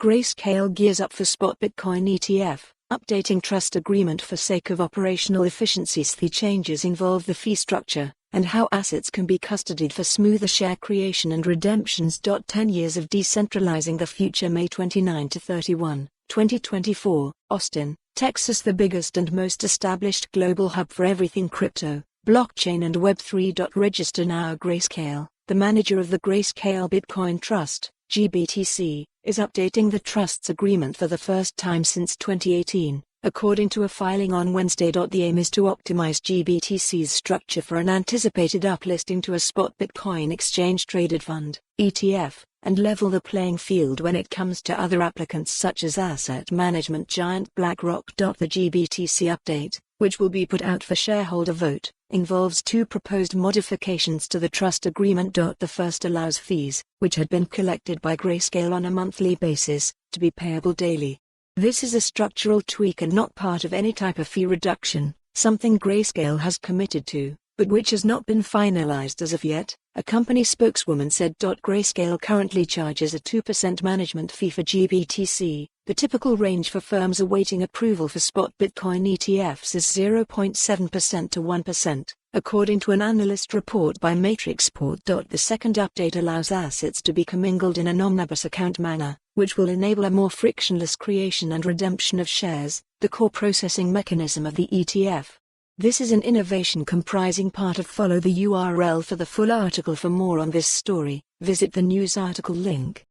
Grayscale gears up for spot Bitcoin ETF, updating trust agreement for sake of operational efficiencies. The changes involve the fee structure, and how assets can be custodied for smoother share creation and redemptions. 10 years of decentralizing the future. May 29 to 31, 2024, Austin, Texas. The biggest and most established global hub for everything crypto, blockchain and Web3. Register now. Grayscale, the manager of the Grayscale Bitcoin Trust, GBTC, is updating the trust's agreement for the first time since 2018, according to a filing on Wednesday. The aim is to optimize GBTC's structure for an anticipated uplisting to a spot Bitcoin exchange-traded fund, ETF, and level the playing field when it comes to other applicants such as asset management giant BlackRock. The GBTC update, which will be put out for shareholder vote, involves two proposed modifications to the trust agreement. The first allows fees, which had been collected by Grayscale on a monthly basis, to be payable daily. This is a structural tweak and not part of any type of fee reduction, something Grayscale has committed to, but which has not been finalized as of yet, a company spokeswoman said. Grayscale currently charges a 2% management fee for GBTC. The typical range for firms awaiting approval for spot Bitcoin ETFs is 0.7% to 1%, according to an analyst report by MatrixPort. The second update allows assets to be commingled in an omnibus account manner, which will enable a more frictionless creation and redemption of shares, the core processing mechanism of the ETF. This is an innovation comprising part of. Follow the URL for the full article. For more on this story, visit the news article link.